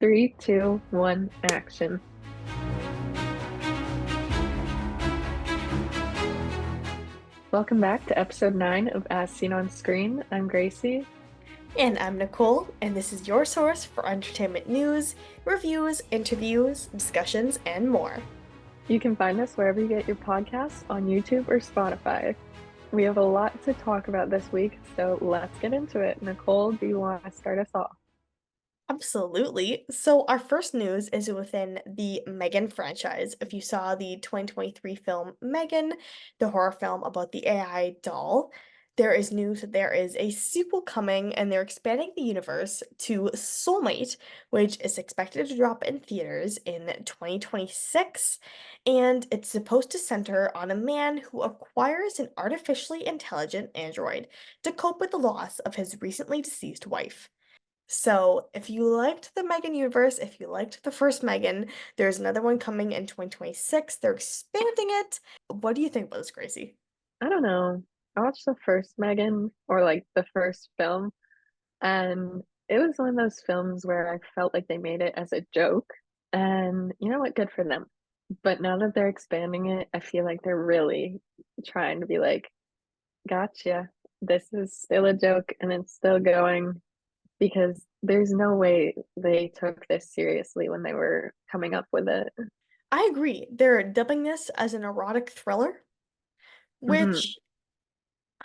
Three, two, one, action. Welcome back to episode 9 of As Seen on Screen. I'm Gracie. And I'm Nicole, and this is your source for entertainment news, reviews, interviews, discussions, and more. You can find us wherever you get your podcasts on YouTube or Spotify. We have a lot to talk about this week, so let's get into it. Nicole, do you want to start us off? Absolutely. So, our first news is within the M3GAN franchise. If you saw the 2023 film M3GAN, the horror film about the AI doll, there is news that there is a sequel coming and they're expanding the universe to Soulmate, which is expected to drop in theaters in 2026. And it's supposed to center on a man who acquires an artificially intelligent android to cope with the loss of his recently deceased wife. So, if you liked the M3GAN universe, if you liked the first M3GAN, there's another one coming in 2026. They're expanding it. What do you think about this, Gracie? I don't know. I watched the first M3GAN, or like the first film, and it was one of those films where I felt like they made it as a joke. And you know what? Good for them. But now that they're expanding it, I feel like they're really trying to be like, gotcha. This is still a joke and it's still going because there's no way they took this seriously when they were coming up with it. I agree. They're dubbing this as an erotic thriller, Hmm. which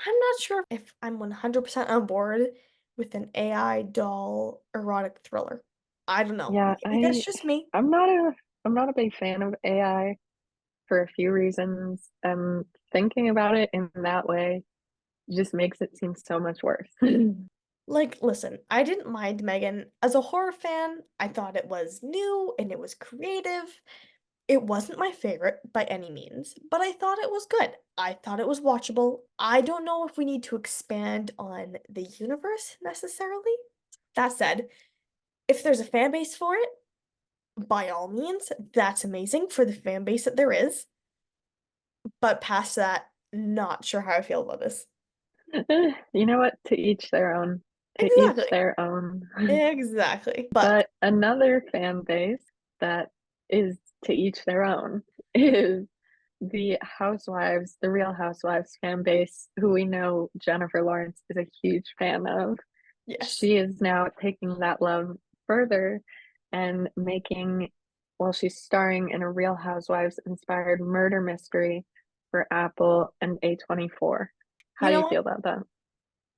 I'm not sure if I'm 100% on board with an AI doll erotic thriller. I don't know. Yeah, Maybe that's just me. I'm not a I'm not a big fan of AI for a few reasons. Thinking about it in that way just makes it seem so much worse. Like, listen, I didn't mind M3GAN. As a horror fan, I thought it was new and it was creative. It wasn't my favorite by any means, but I thought it was good. I thought it was watchable. I don't know if we need to expand on the universe necessarily. That said, if there's a fan base for it, by all means, that's amazing for the fan base that there is. But past that, not sure how I feel about this. You know what? To each their own. To each Exactly. their own. Exactly. But But another fan base that is to each their own is the Housewives, the Real Housewives fan base, who we know Jennifer Lawrence is a huge fan of. yes. She is now taking that love further and well, she's starring in a Real Housewives inspired murder mystery for Apple and A24. How You do know you what? feel about that?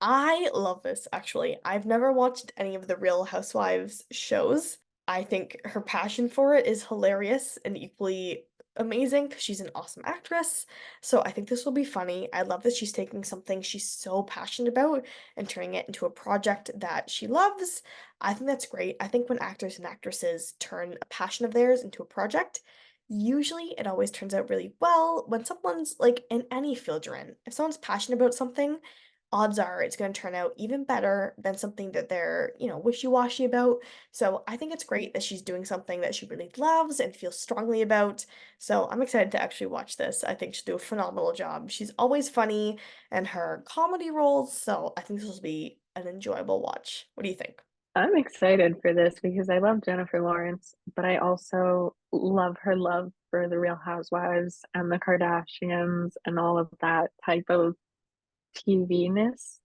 I love this actually. I've never watched any of the Real Housewives shows. I think her passion for it is hilarious and equally amazing because she's an awesome actress. So I think this will be funny. I love that she's taking something she's so passionate about and turning it into a project that she loves. I think that's great. I think when actors and actresses turn a passion of theirs into a project, usually it always turns out really well when someone's like in any field you're in. If someone's passionate about something, odds are it's going to turn out even better than something that they're, wishy-washy about. So I think it's great that she's doing something that she really loves and feels strongly about. So I'm excited to actually watch this. I think she'll do a phenomenal job. She's always funny in her comedy roles, so I think this will be an enjoyable watch. What do you think? I'm excited for this because I love Jennifer Lawrence, but I also love her love for the Real Housewives and the Kardashians and all of that type of TV-ness.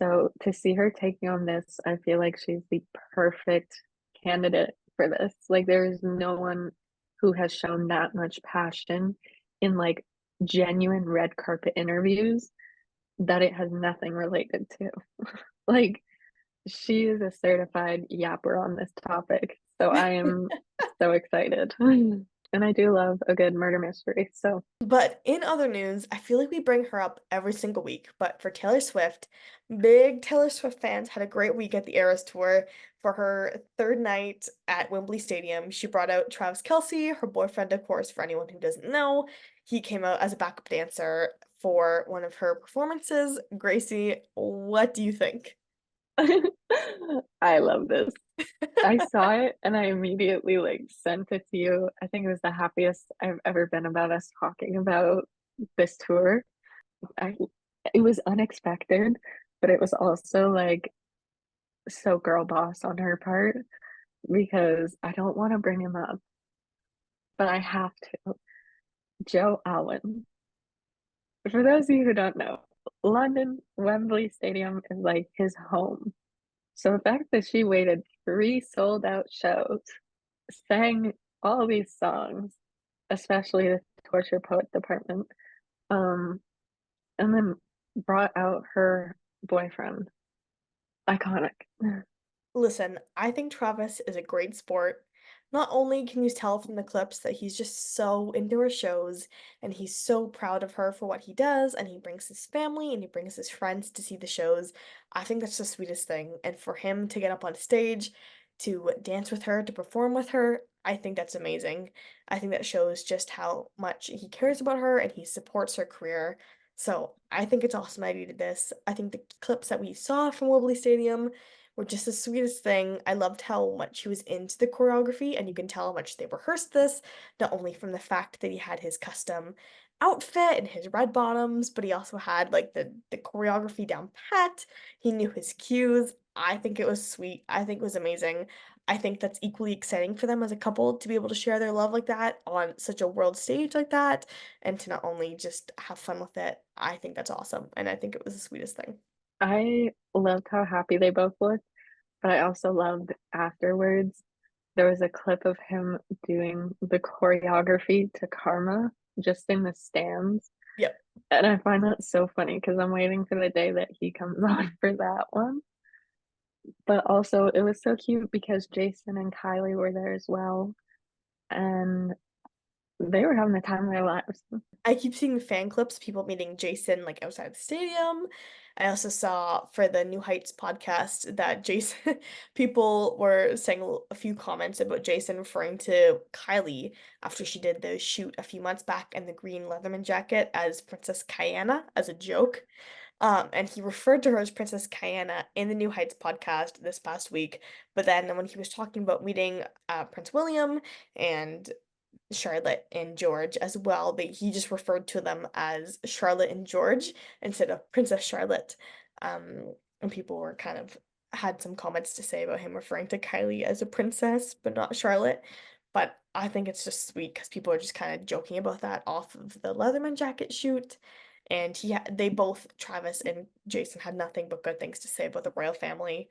So to see her taking on this, I feel like she's the perfect candidate for this. Like there is no one who has shown that much passion in like genuine red carpet interviews that it has nothing related to. Like she is a certified yapper on this topic. So I am so excited. And I do love a good murder mystery. So But in other news, I feel like we bring her up every single week. But for Taylor Swift, big Taylor Swift fans had a great week at the Eras Tour for her third night at Wembley Stadium. She brought out Travis Kelce, her boyfriend, of course, for anyone who doesn't know. He came out as a backup dancer for one of her performances. Gracie, what do you think? I love this. I saw it and I immediately like sent it to you. I think it was the happiest I've ever been about us talking about this tour. I It was unexpected, but it was also like so girl boss on her part. because I don't want to bring him up, but I have to. Joe Alwyn. For those of you who don't know, London Wembley Stadium is like his home. So the fact that she waited three sold out shows, sang all these songs, especially the Torture Poet Department, um, and then brought out her boyfriend. Iconic. Listen, I think Travis is a great sport. Not only can you tell from the clips that he's just so into her shows and he's so proud of her for what he does, and he brings his family and he brings his friends to see the shows. I think that's the sweetest thing. And for him to get up on stage, to dance with her, to perform with her, I think that's amazing. I think that shows just how much he cares about her and he supports her career. So I think it's awesome that he did this. I think the clips that we saw from Wembley Stadium were just the sweetest thing. I loved how much he was into the choreography, and you can tell how much they rehearsed this, not only from the fact that he had his custom outfit and his red bottoms, but he also had like the choreography down pat. He knew his cues. I think it was sweet. I think it was amazing. I think that's equally exciting for them as a couple to be able to share their love like that on such a world stage like that, and to not only just have fun with it. I think that's awesome, and I think it was the sweetest thing. I loved how happy they both looked, but I also loved afterwards. There was a clip of him doing the choreography to Karma just in the stands. Yep. And I find that so funny because I'm waiting for the day that he comes on for that one. But also, it was so cute because Jason and Kylie were there as well. And they were having the time of their lives. I keep seeing fan clips, people meeting Jason like outside the stadium. I also saw for the New Heights podcast that Jason, people were saying a few comments about Jason referring to Kylie after she did the shoot a few months back in the green Leatherman jacket as Princess Kiana as a joke. And he referred to her as Princess Kiana in the New Heights podcast this past week. But then when he was talking about meeting Prince William and Charlotte and George as well. He just referred to them as Charlotte and George instead of Princess Charlotte. And people were kind of had some comments to say about him referring to Kylie as a princess, but not Charlotte. But I think it's just sweet because people are just kind of joking about that off of the Leatherman jacket shoot. And they both, Travis and Jason, had nothing but good things to say about the royal family.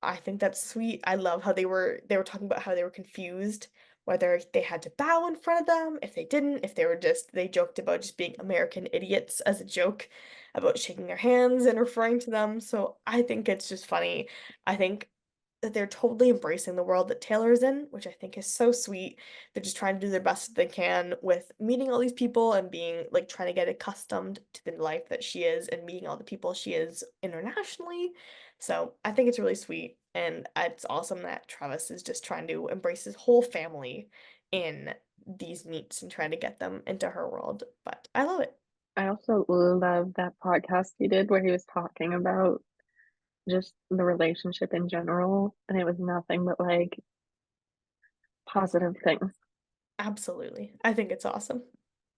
I think that's sweet. I love how they were talking about how they were confused whether they had to bow in front of them, if they didn't, if they joked about just being American idiots as a joke about shaking their hands and referring to them. So I think it's just funny. I think that they're totally embracing the world that Taylor is in, which I think is so sweet. They're just trying to do their best they can with meeting all these people and being like trying to get accustomed to the life that she is and meeting all the people she is internationally. So I think it's really sweet. And it's awesome that Travis is just trying to embrace his whole family in these meets and trying to get them into her world. But I love it. I also love that podcast he did where he was talking about just the relationship in general. And it was nothing but like positive things. Absolutely. I think it's awesome.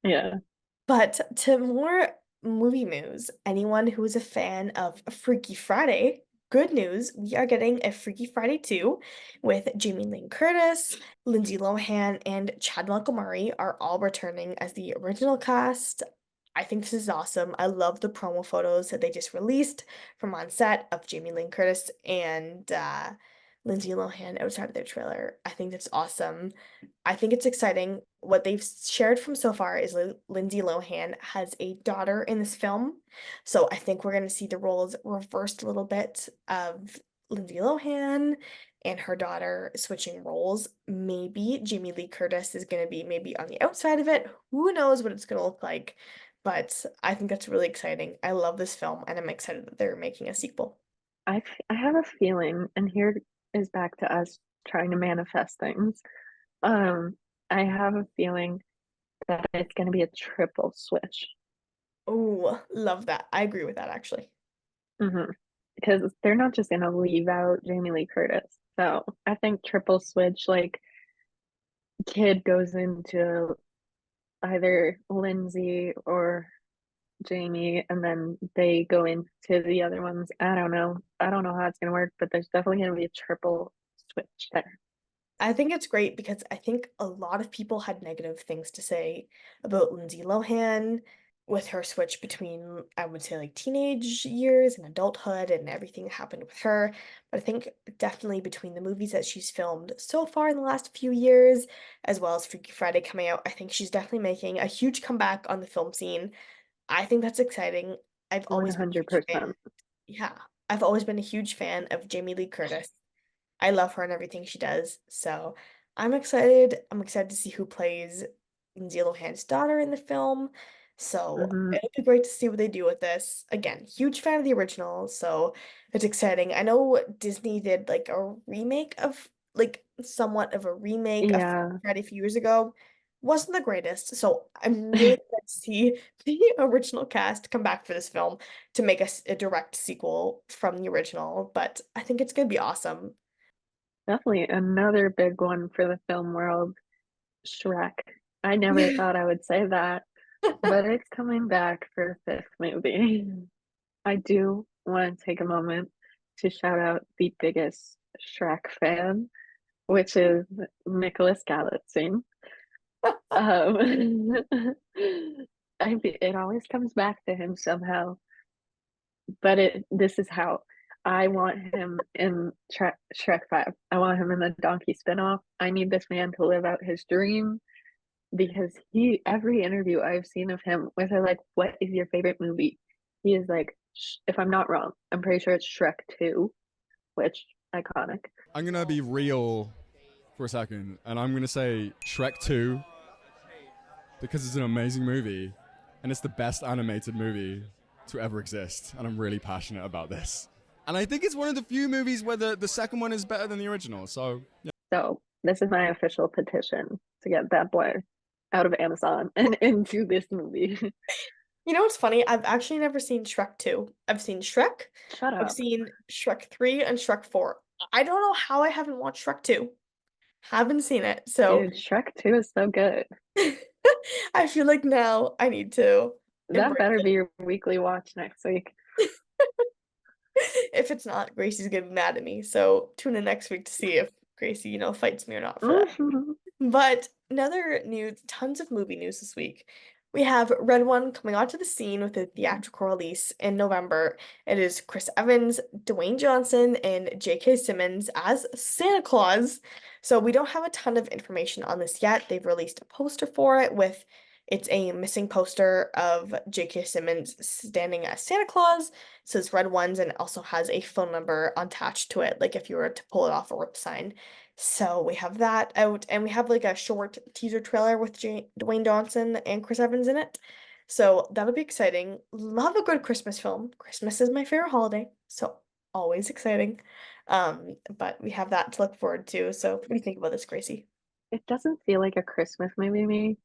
Yeah. But to more movie news, anyone who is a fan of Freaky Friday, good news, we are getting a Freaky Friday 2 with Jamie Lynn Curtis, Lindsay Lohan, and Chad Montgomery are all returning as the original cast. I think this is awesome. I love the promo photos that they just released from on set of Jamie Lynn Curtis and Lindsay Lohan outside of their trailer. I think that's awesome. I think it's exciting. What they've shared from so far is Lindsay Lohan has a daughter in this film. So I think we're going to see the roles reversed a little bit of Lindsay Lohan and her daughter switching roles. Maybe Jamie Lee Curtis is going to be maybe on the outside of it. Who knows what it's going to look like? But I think that's really exciting. I love this film and I'm excited that they're making a sequel. I have a feeling, and here is back to us trying to manifest things. Um, I have a feeling that it's going to be a triple switch. Oh, love that. I agree with that actually. Hmm. Because they're not just going to leave out Jamie Lee Curtis. So I think triple switch, like kid goes into either Lindsay or Jamie, and then they go into the other ones. I don't know. I don't know how it's going to work, but there's definitely going to be a triple switch there. I think it's great because I think a lot of people had negative things to say about Lindsay Lohan with her switch between, I would say, like teenage years and adulthood and everything that happened with her. But I think definitely between the movies that she's filmed so far in the last few years, as well as Freaky Friday coming out, I think she's definitely making a huge comeback on the film scene. I think that's exciting. I've always been a huge fan. 100%. Yeah, I've always been a huge fan of Jamie Lee Curtis. I love her and everything she does. So I'm excited. I'm excited to see who plays Lindsay Lohan's daughter in the film. So Hmm. it'll be great to see what they do with this. Again, huge fan of the original, so it's exciting. I know Disney did like a remake of like somewhat of a remake of Yeah, Freddy a few years ago. Wasn't the greatest, so I'm really excited to see the original cast come back for this film to make a direct sequel from the original. But I think it's gonna be awesome. definitely another big one for the film world, Shrek. I never thought I would say that, but it's coming back for a fifth movie. I do want to take a moment to shout out the biggest Shrek fan, which is Nicholas Galitzine. Um, it always comes back to him somehow, but this is how I want him in Shrek 5. I want him in the donkey spinoff. I need this man to live out his dream because every interview I've seen of him with her, like, what is your favorite movie? He is like, if I'm not wrong, I'm pretty sure it's Shrek 2, which iconic. I'm gonna be real for a second, and I'm gonna say Shrek 2 because it's an amazing movie, and it's the best animated movie to ever exist, and I'm really passionate about this. And I think it's one of the few movies where the second one is better than the original, so yeah. So this is my official petition to get that boy out of Amazon and into this movie. You know what's funny? I've actually never seen Shrek 2. I've seen Shrek, Shut I've up. seen Shrek 3 and Shrek 4. I don't know how I haven't watched Shrek 2. Haven't seen it. So Dude, Shrek 2 is so good. I feel like now I need to That embrace better it. be your weekly watch next week. If it's not, Gracie's gonna be mad at me. So tune in next week to see if Gracie, fights me or not for that. Mhm. But another news, tons of movie news this week. We have Red One coming onto the scene with a theatrical release in November. It is Chris Evans, Dwayne Johnson, and J.K. Simmons as Santa Claus. So we don't have a ton of information on this yet. They've released a poster for it with it's a missing poster of J.K. Simmons standing as Santa Claus. It says Red Ones and also has a phone number attached to it, like if you were to pull it off a rip sign. So we have that out, and we have like a short teaser trailer with Dwayne Johnson and Chris Evans in it. So that'll be exciting. Love a good Christmas film. Christmas is my favorite holiday, so always exciting. But we have that to look forward to. So what do you think about this, Gracie? It doesn't feel like a Christmas movie to me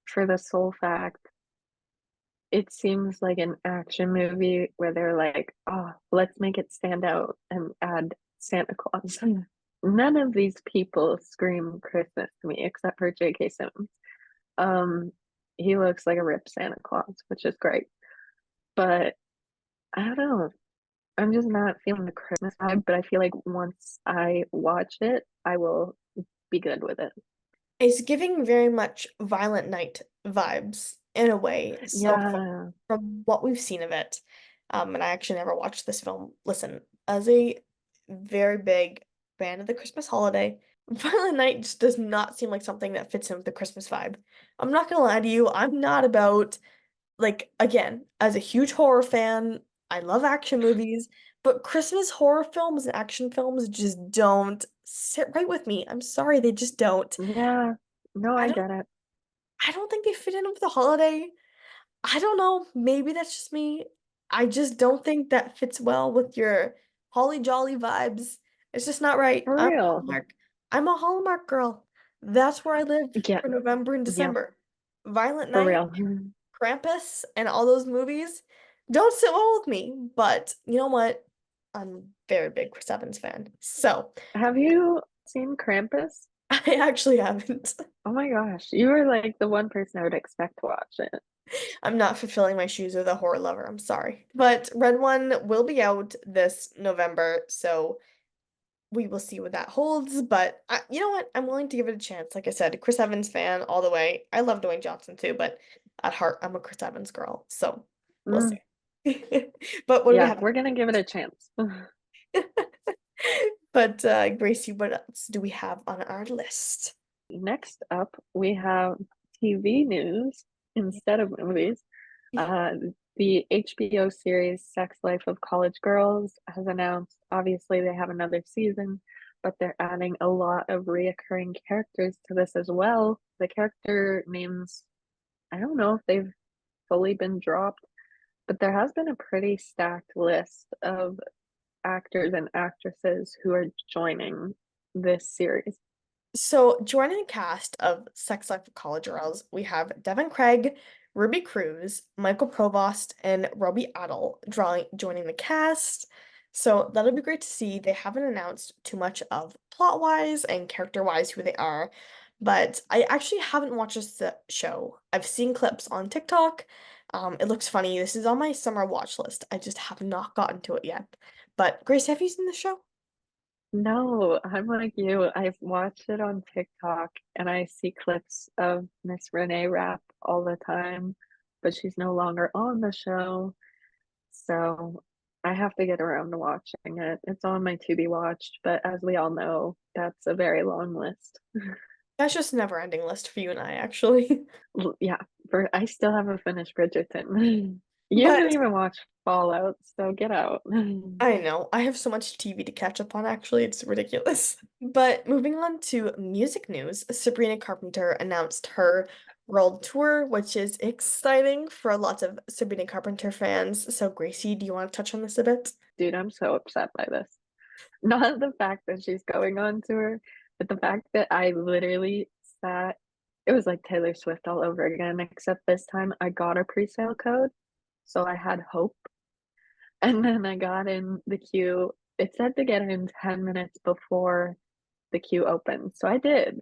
for the sole fact it seems like an action movie where they're like, oh, let's make it stand out and add Santa Claus. None of these people scream Christmas to me except for J.K. Simmons. Um, he looks like a ripped Santa Claus, which is great. But I don't know. I'm just not feeling the Christmas vibe, but I feel like once I watch it, I will be good with it. It's giving very much Violent Night vibes in a way. So Yeah. from what we've seen of it, and I actually never watched this film. Listen, as a very big fan of the Christmas holiday, Violent Night just does not seem like something that fits in with the Christmas vibe. I'm not gonna lie to you, I'm not about like again, as a huge horror fan, I love action movies, but Christmas horror films and action films just don't sit right with me. I'm sorry, they just don't. Yeah. No, I I don't get it. I don't think they fit in with the holiday. I don't know, maybe that's just me. I just don't think that fits well with your holly jolly vibes. It's just not right. For I'm a real. Hallmark. I'm a Hallmark girl. That's where I live Yeah. for November and Yep. December. Violent For Night, real. Krampus, and all those movies don't sit well with me. But you know what? I'm a very big Chris Evans fan. So Have you seen Krampus? I actually haven't. Oh my gosh, you were like the one person I would expect to watch it. I'm not fulfilling my shoes as a horror lover. I'm sorry. But Red One will be out this November, so we will see what that holds, but you know what? I'm willing to give it a chance. Like I said, Chris Evans fan all the way. I love Dwayne Johnson too, but at heart, I'm a Chris Evans girl, so we'll Mm, see. But what do we yeah, have? we're gonna give it a chance. But Gracie, what else do we have on our list? Next up, we have TV news instead of movies. Uh, the HBO series Sex Life of College Girls has announced, obviously, they have another season, but they're adding a lot of reoccurring characters to this as well. The character names, I don't know if they've fully been dropped, but there has been a pretty stacked list of actors and actresses who are joining this series. So, joining the cast of Sex Life of College Girls, we have Devin Craig, Ruby Cruz, Michael Provost, and Robbie Adel joining the cast. So, that'll be great to see. They haven't announced too much of plot-wise and character-wise who they are, but I actually haven't watched this show. I've seen clips on TikTok. It looks funny. This is on my summer watch list. I just have not gotten to it yet. But, Grace, have you seen the show? No, I'm like you. I've watched it on TikTok and I see clips of Miss Renee Rapp all the time, but she's no longer on the show. So I have to get around to watching it. It's on my to be watched, but as we all know, that's a very long list. That's just a never-ending list for you and I, actually. Yeah, I still haven't finished Bridgerton. You haven't But even watched Fallout, so get out. I know, I have so much TV to catch up on, actually, it's ridiculous. But moving on to music news, Sabrina Carpenter announced her world tour, which is exciting for lots of Sabrina Carpenter fans. So, Gracie, do you want to touch on this a bit? Dude, I'm so upset by this. Not the fact that she's going on tour, but the fact that I literally sat, it was like Taylor Swift all over again, except this time I got a pre-sale code, so I had hope. And then I got in the queue. It said to get in 10 minutes before the queue opened. So I did.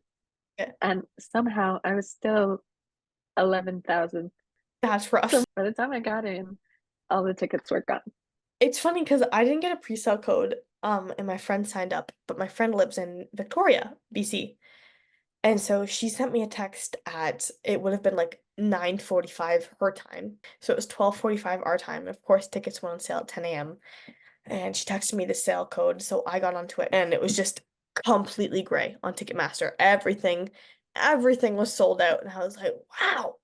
Yeah, And somehow I was still 11,000. that's rough. So by the time I got in, all the tickets were gone. It's funny because I didn't get a pre-sale code, and my friend signed up, but my friend lives in Victoria, BC. And so she sent me a text at it would have been like 9:45 her time. So it was 12:45 our time. Of course, tickets went on sale at 10 a.m. And she texted me the sale code, so I got onto it and it was just completely gray on Ticketmaster. Everything was sold out and I was like, wow.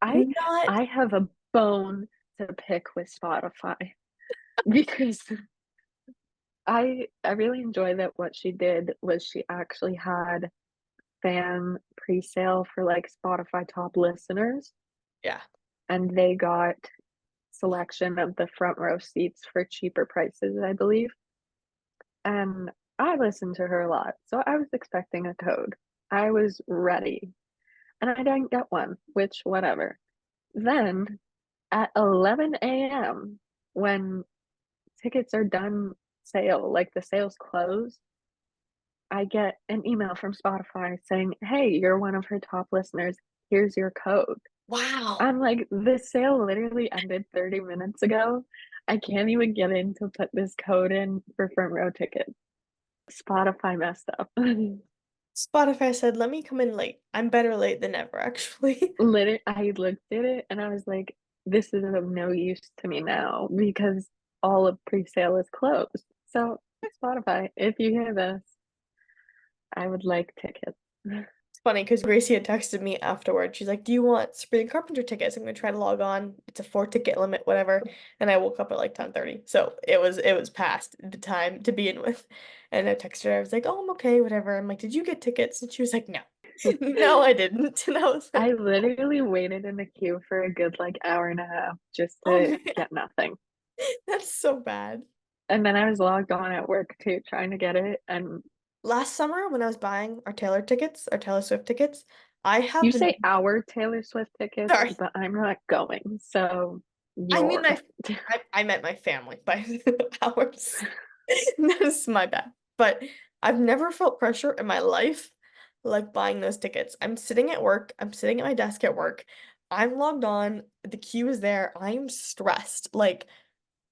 I Not I have a bone to pick with Spotify because I really enjoy that what she did was she actually had fan pre-sale for like Spotify top listeners yeah. and they got selection of the front row seats for cheaper prices, I believe. And I listened to her a lot, so I was expecting a code. I was ready, and I didn't get one, which whatever. Then at 11 a.m., when tickets are done sale, like the sales close, I get an email from Spotify saying, "Hey, you're one of her top listeners. Here's your code." Wow. I'm like, "The sale literally ended 30 minutes ago. I can't even get in to put this code in for front row tickets." Spotify messed up. Spotify said, let me come in late. I'm better late than never, actually. Literally, I looked at it and I was like, "This is of no use to me now because all of pre-sale is closed." So, Spotify, if you hear this, I would like tickets. It's funny because Gracie had texted me afterward. She's like, do you want Sabrina Carpenter tickets? I'm gonna try to log on. It's a 4 ticket limit, whatever. And I woke up at like 10:30. So it was past the time to begin with. And I texted her, I was like, oh, I'm okay, whatever. I'm like, did you get tickets? And she was like, no. No, I didn't. And I was I like, literally waited in the queue for a good like hour and a half just oh to man, get nothing. that's so bad. And then I was logged on at work too, trying to get it. And Last summer when I was buying our Taylor Swift tickets, I have you the say our Taylor Swift tickets, sorry. but I'm not going. So I mean yours. I meant my family by ours. That's my bad. But I've never felt pressure in my life like buying those tickets. I'm sitting at work, I'm sitting at my desk at work, I'm logged on, the queue is there, I'm stressed, like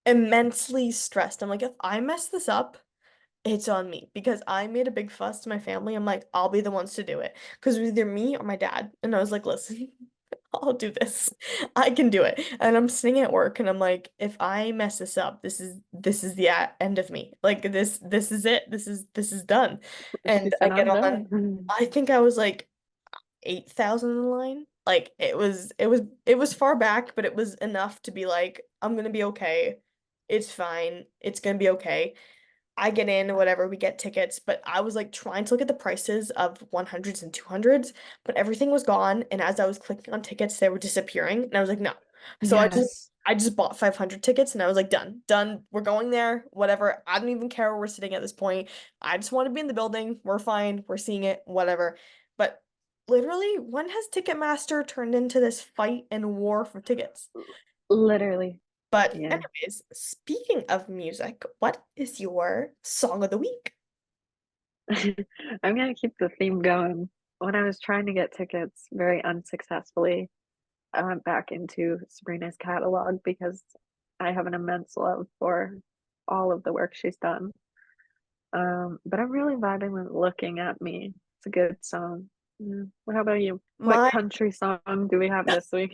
immensely stressed. I'm like, if I mess this up, it's on me because I made a big fuss to my family. I'm like, I'll be the ones to do it because it was either me or my dad. And I was like, listen, I'll do this. I can do it. And I'm sitting at work and I'm like, if I mess this up, this is the end of me. Like this is it. This is done. She And I said, get I'm on. done. I think I was like 8,000 in line. Like it was far back, but it was enough to be like, I'm gonna be okay. It's fine. It's gonna be okay. I get in, whatever, we get tickets, but I was like trying to look at the prices of 100s and 200s, but everything was gone. And as I was clicking on tickets, they were disappearing. And I was like, no. So Yes. I just bought 500 tickets and I was like, done, done. We're going there, whatever. I don't even care where we're sitting at this point. I just want to be in the building. We're fine. We're seeing it, whatever. But literally, when has Ticketmaster turned into this fight and war for tickets? Literally. But Yeah. anyways, speaking of music, what is your song of the week? I'm gonna keep the theme going. When I was trying to get tickets very unsuccessfully, I went back into Sabrina's catalog because I have an immense love for all of the work she's done. But I'm really vibing with Looking at Me. It's a good song. Yeah. How about you? What My country song do we have this week?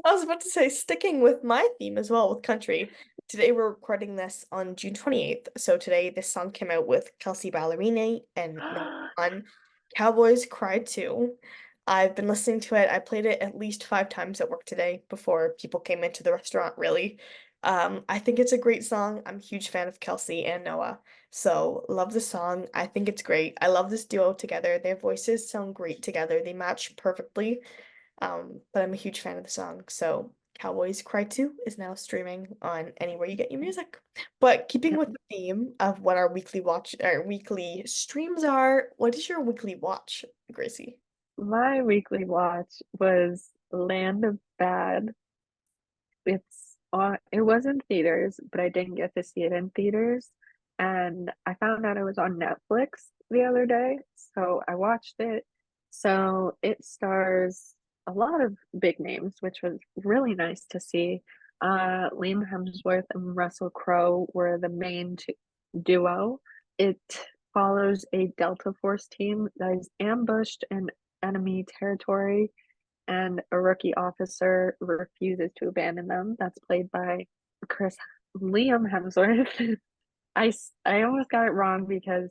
I was about to say, sticking with my theme as well with country. Today we're recording this on June 28th. So today this song came out with Kelsey Ballerini and on Cowboys Cry Too. I've been listening to it. I played it at least 5 times at work today before people came into the restaurant, really. I think it's a great song. I'm a huge fan of Kelsey and Noah. So love the song. I think it's great. I love this duo together. Their voices sound great together. They match perfectly. But I'm a huge fan of the song. So Cowboys Cry 2 is now streaming on anywhere you get your music. But keeping with the theme of what our weekly streams are, what is your weekly watch, Gracie? My weekly watch was Land of Bad. It was in theaters, but I didn't get to see it in theaters. And I found out it was on Netflix the other day, so I watched it. So it stars a lot of big names, which was really nice to see. Liam Hemsworth and Russell Crowe were the main duo. It follows a Delta Force team that is ambushed in enemy territory and a rookie officer refuses to abandon them. That's played by Chris Liam Hemsworth. I almost got it wrong because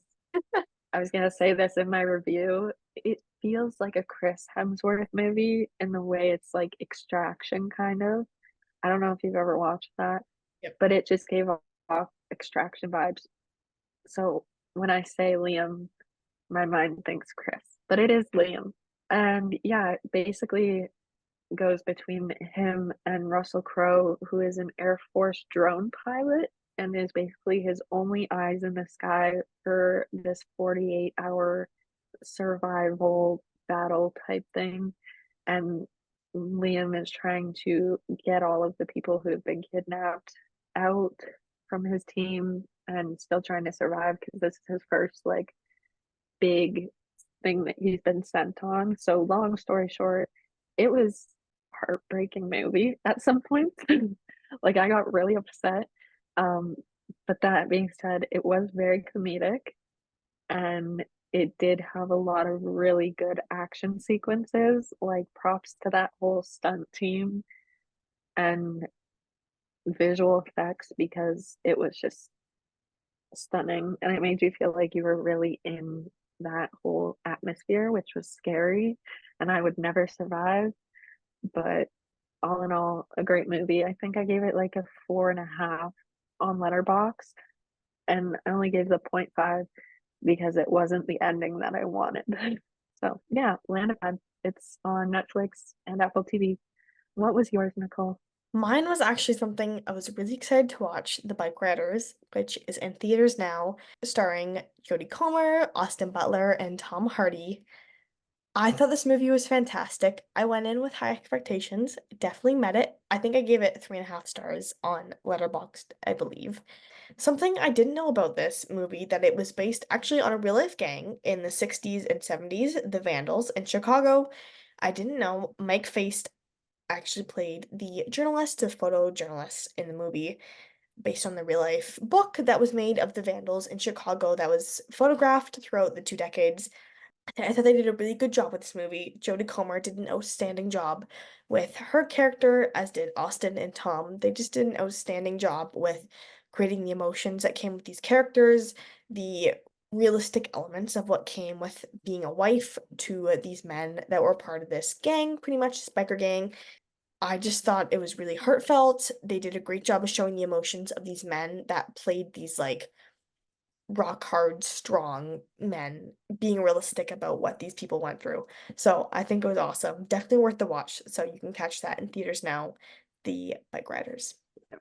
I was gonna say this in my review. It feels like a Chris Hemsworth movie in the way it's like Extraction kind of. I don't know if you've ever watched that, Yep. but it just gave off Extraction vibes. So when I say Liam, my mind thinks Chris, but it is Liam. And yeah, basically goes between him and Russell Crowe, who is an Air Force drone pilot and is basically his only eyes in the sky for this 48-hour survival battle type thing. And Liam is trying to get all of the people who have been kidnapped out from his team and still trying to survive because this is his first like big thing that he's been sent on. So long story short, it was heartbreaking movie at some point. Like I got really upset. Um, but that being said, it was very comedic and it did have a lot of really good action sequences. Like props to that whole stunt team and visual effects because it was just stunning and it made you feel like you were really in that whole atmosphere, which was scary and I would never survive. But all in all, a great movie. I think I gave it like a 4.5 on Letterboxd, and I only gave the 0.5 because it wasn't the ending that I wanted. So yeah, Land of Bad. It's on Netflix and Apple TV. What was yours, Nicole? Mine was actually something I was really excited to watch, The Bikeriders, which is in theaters now, starring Jodie Comer, Austin Butler, and Tom Hardy. I thought this movie was fantastic. I went in with high expectations, definitely met it. I think I gave it 3.5 stars on Letterboxd, I believe. Something I didn't know about this movie that it was based actually on a real life gang in the 60s and 70s, the Vandals in Chicago. I didn't know Mike Feist actually played the journalist, the photojournalist in the movie. based on the real life book that was made of the vandals in Chicago that was photographed throughout the 2 decades. And I thought they did a really good job with this movie. Jodie Comer did an outstanding job with her character, as did Austin and Tom. They just did an outstanding job with creating the emotions that came with these characters, the realistic elements of what came with being a wife to these men that were part of this gang, pretty much this biker gang. I just thought it was really heartfelt. They did a great job of showing the emotions of these men that played these like rock hard, strong men, being realistic about what these people went through. So I think it was awesome. Definitely worth the watch. So you can catch that in theaters now, The Bikeriders.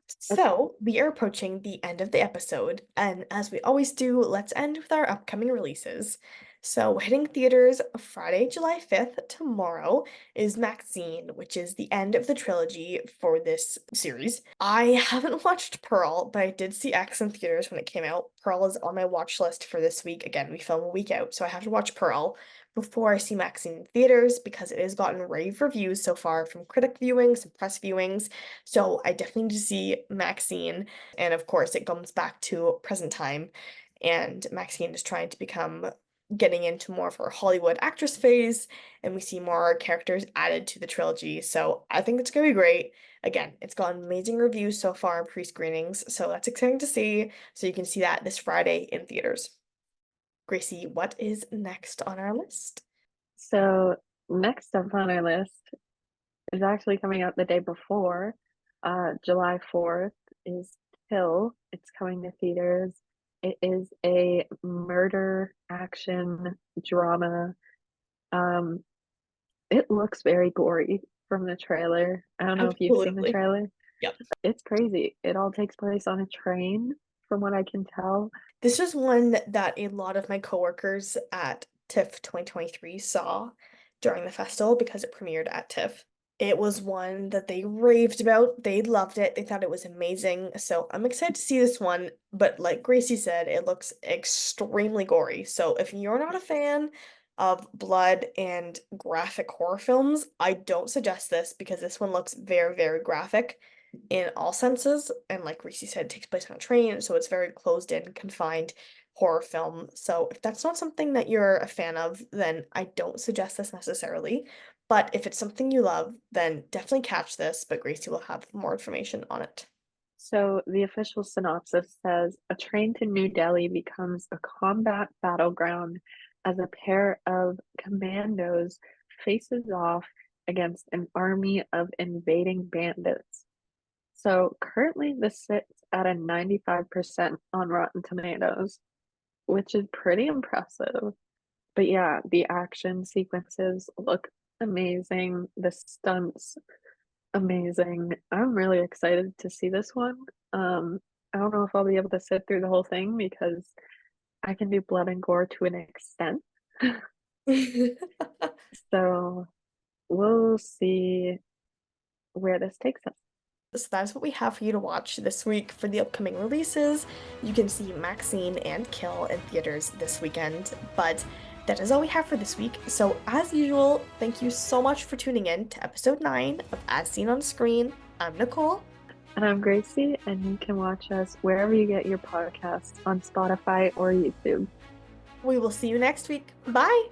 So we are approaching the end of the episode, and as we always do, let's end with our upcoming releases. So hitting theaters Friday, July 5th, tomorrow, is Maxine, which is the end of the trilogy for this series. I haven't watched Pearl, but I did see X in theaters when it came out. Pearl is on my watch list for this week. Again, we film a week out, so I have to watch Pearl before I see Maxine in theaters because it has gotten rave reviews so far from critic viewings and press viewings. So I definitely need to see Maxine. And of course, it comes back to present time. And Maxine is trying to getting into more of her Hollywood actress phase. And we see more characters added to the trilogy. So I think it's going to be great. Again, it's gotten amazing reviews so far in pre-screenings. So that's exciting to see. So you can see that this Friday in theaters. Gracie, what is next on our list? So next up on our list is actually coming out the day before. July 4th is Till. It's coming to theaters. It is a murder action drama. It looks very gory from the trailer. I don't know if you've seen the Absolutely. trailer. Yep. It's crazy. It all takes place on a train, from what I can tell. This was one that a lot of my coworkers at TIFF 2023 saw during the festival because it premiered at TIFF. It was one that they raved about. They loved it. They thought it was amazing. So I'm excited to see this one. But like Gracie said, it looks extremely gory. So if you're not a fan of blood and graphic horror films, I don't suggest this because this one looks very, very graphic in all senses. And like Reese said, it takes place on a train, so it's very closed in, confined horror film. So if that's not something that you're a fan of, then I don't suggest this necessarily. But if it's something you love, then definitely catch this, but Gracie will have more information on it. So the official synopsis says a train to New Delhi becomes a combat battleground as a pair of commandos faces off against an army of invading bandits. So currently this sits at a 95% on Rotten Tomatoes, which is pretty impressive. But yeah, the action sequences look amazing. The stunts amazing. I'm really excited to see this one. I don't know if I'll be able to sit through the whole thing because I can do blood and gore to an extent. So we'll see where this takes us. So that's what we have for you to watch this week for the upcoming releases. You can see Maxine and Kill in theaters this weekend, but that is all we have for this week. So as usual, thank you so much for tuning in to episode 9 of As Seen on Screen. I'm Nicole. And I'm Gracie, and you can watch us wherever you get your podcasts on Spotify or YouTube. We will see you next week. Bye!